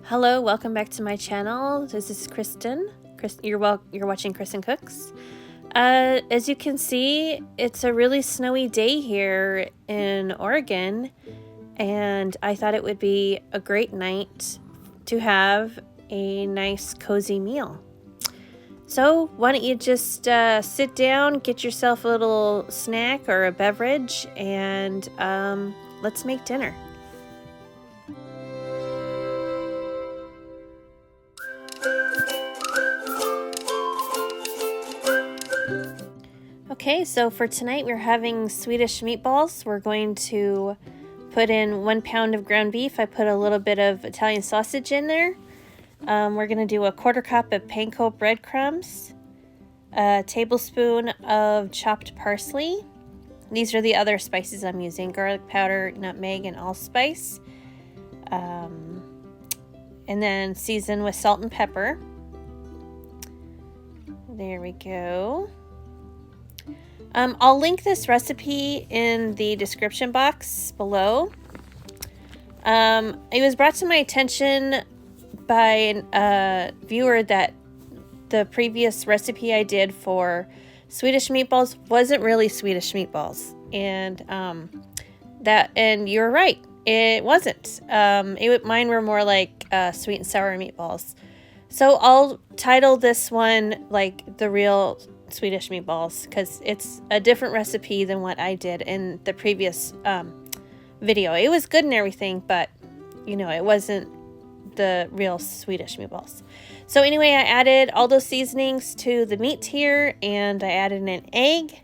Hello, welcome back to my channel. This is Kristen. You're watching Kristincooks. As you can see, it's a really snowy day here in Oregon, and I thought it would be a great night to have a nice cozy meal. So why don't you just sit down, get yourself a little snack or a beverage, and let's make dinner. Okay, so for tonight we're having Swedish meatballs. We're going to put in 1 pound of ground beef. I put a little bit of Italian sausage in there. We're going to do a 1/4 cup of panko breadcrumbs, a tablespoon of chopped parsley. These are the other spices I'm using: garlic powder, nutmeg, and allspice. And then season with salt and pepper. There we go. I'll link this recipe in the description box below. It was brought to my attention by a viewer that the previous recipe I did for Swedish meatballs wasn't really Swedish meatballs, and you're right, it wasn't. Mine were more like sweet and sour meatballs. So I'll title this one like the real Swedish meatballs, because it's a different recipe than what I did in the previous video. It was good and everything, but it wasn't the real Swedish meatballs. So anyway, I added all those seasonings to the meat here, and I added an egg,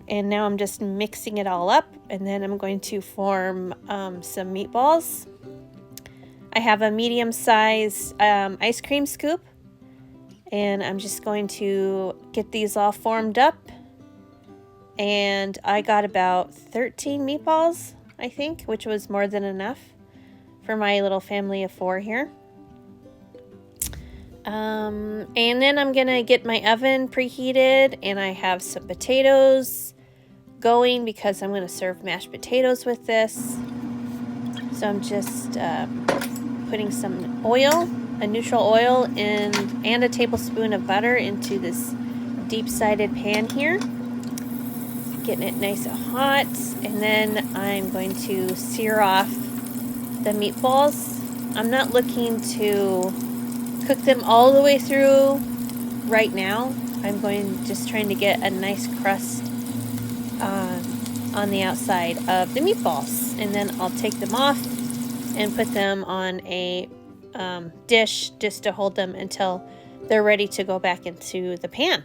and now I'm just mixing it all up, and then I'm going to form some meatballs. I have a medium-sized ice cream scoop, and I'm just going to get these all formed up. And I got about 13 meatballs, I think, which was more than enough for my little family of 4 here. And then I'm gonna get my oven preheated, and I have some potatoes going because I'm gonna serve mashed potatoes with this. So I'm just putting some oil, a neutral oil, and a tablespoon of butter into this deep-sided pan here. Getting it nice and hot, and then I'm going to sear off the meatballs. I'm not looking to cook them all the way through right now. I'm just trying to get a nice crust on the outside of the meatballs, and then I'll take them off and put them on a dish just to hold them until they're ready to go back into the pan.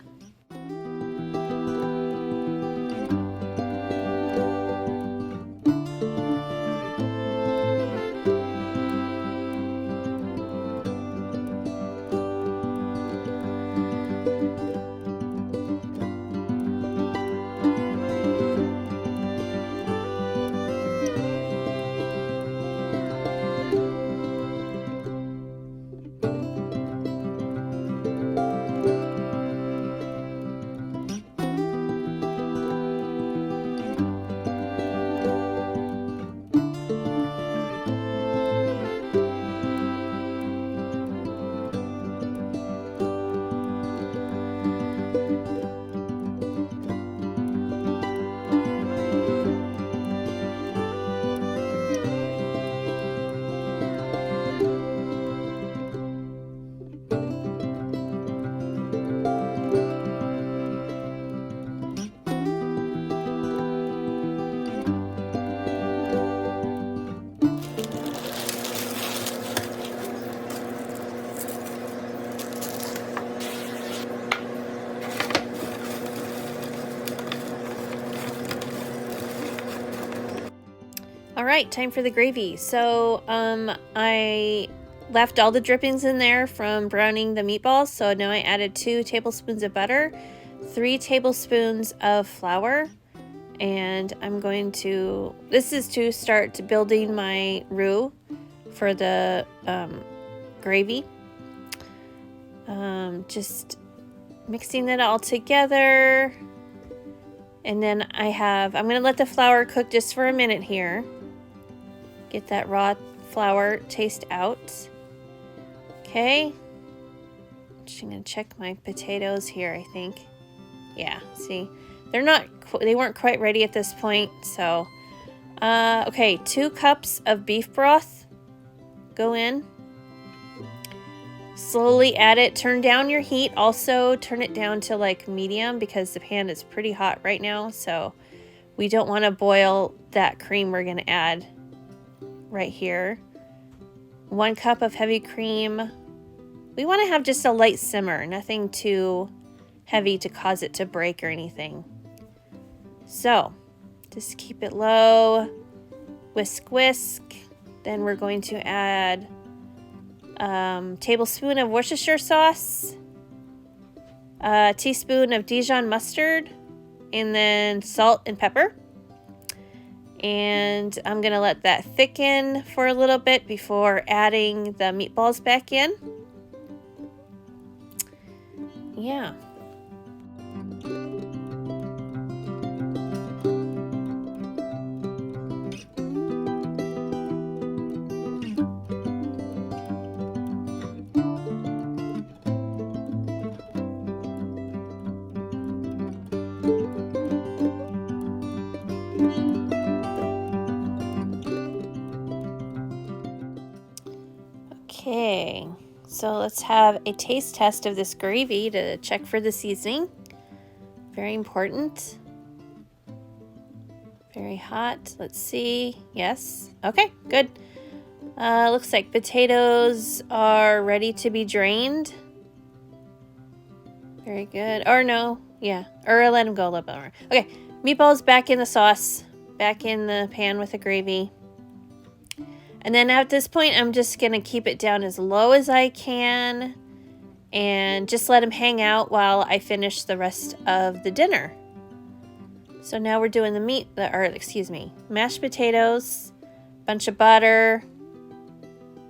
All right, time for the gravy. So I left all the drippings in there from browning the meatballs. So now I added 2 tablespoons of butter, 3 tablespoons of flour, and I'm going to, this is to start building my roux for the gravy. Just mixing it all together. And then I'm going to let the flour cook just for a minute here. Get that raw flour taste out. Okay. Just gonna check my potatoes here, I think. Yeah, see, they weren't quite ready at this point, so. Okay, 2 cups of beef broth go in. Slowly add it. Turn down your heat. Also, turn it down to like medium because the pan is pretty hot right now, so we don't want to boil that cream we're going to add right here. 1 cup of heavy cream. We want to have just a light simmer, nothing too heavy to cause it to break or anything. So, just keep it low. Whisk, whisk. Then we're going to add tablespoon of Worcestershire sauce, a teaspoon of Dijon mustard, and then salt and pepper. And I'm going to let that thicken for a little bit before adding the meatballs back in. Yeah. Okay, so let's have a taste test of this gravy to check for the seasoning. Very important. Very hot. Let's see. Yes. Okay, good. Looks like potatoes are ready to be drained. Very good. Or no, yeah. Or let them go a little bit more. Okay, meatballs back in the sauce. Back in the pan with the gravy. And then at this point, I'm just going to keep it down as low as I can and just let them hang out while I finish the rest of the dinner. So now we're doing mashed potatoes, bunch of butter,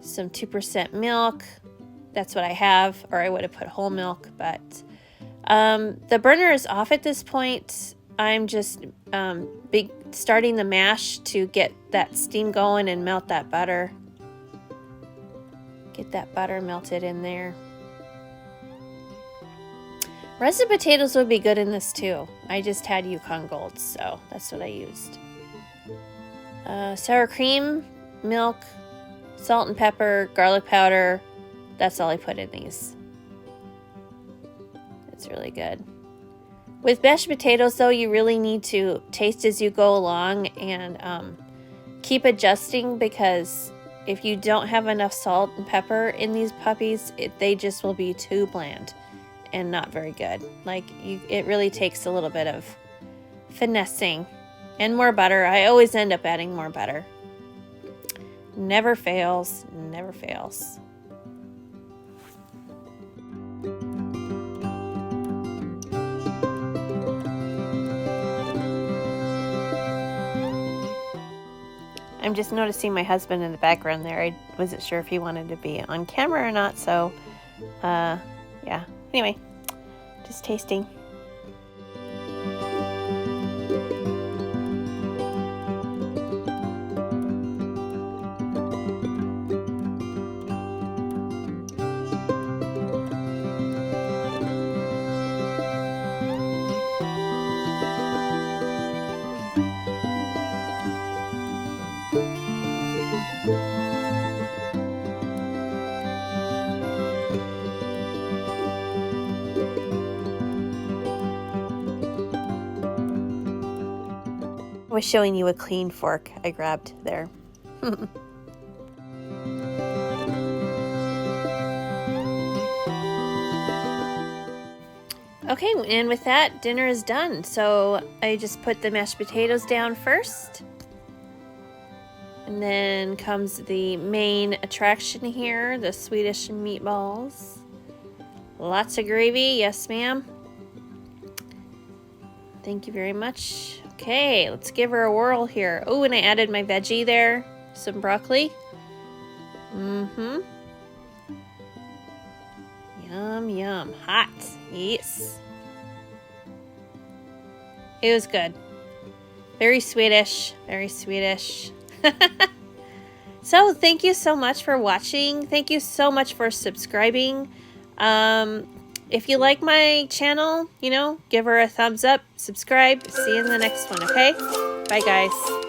some 2% milk. That's what I have, or I would have put whole milk, but the burner is off at this point. I'm just starting the mash to get that steam going and melt that butter. Get that butter melted in there. Roasted potatoes would be good in this too. I just had Yukon Golds, so that's what I used. Sour cream, milk, salt and pepper, garlic powder. That's all I put in these. It's really good. With mashed potatoes, though, you really need to taste as you go along and keep adjusting, because if you don't have enough salt and pepper in these puppies, they just will be too bland and not very good. It really takes a little bit of finessing and more butter. I always end up adding more butter. Never fails, never fails. I'm just noticing my husband in the background there. I wasn't sure if he wanted to be on camera or not, so yeah. Anyway, just tasting. I was showing you a clean fork I grabbed there. Okay, and with that, dinner is done. So I just put the mashed potatoes down first. And then comes the main attraction here, the Swedish meatballs. Lots of gravy, yes ma'am. Thank you very much. Okay, let's give her a whirl here. Oh, and I added my veggie there, some broccoli. Yum, yum, hot, yes. It was good. Very Swedish, very Swedish. So thank you so much for watching. Thank you so much for subscribing. If you like my channel, you know, give her a thumbs up, subscribe. See you in the next one, okay? Bye, guys.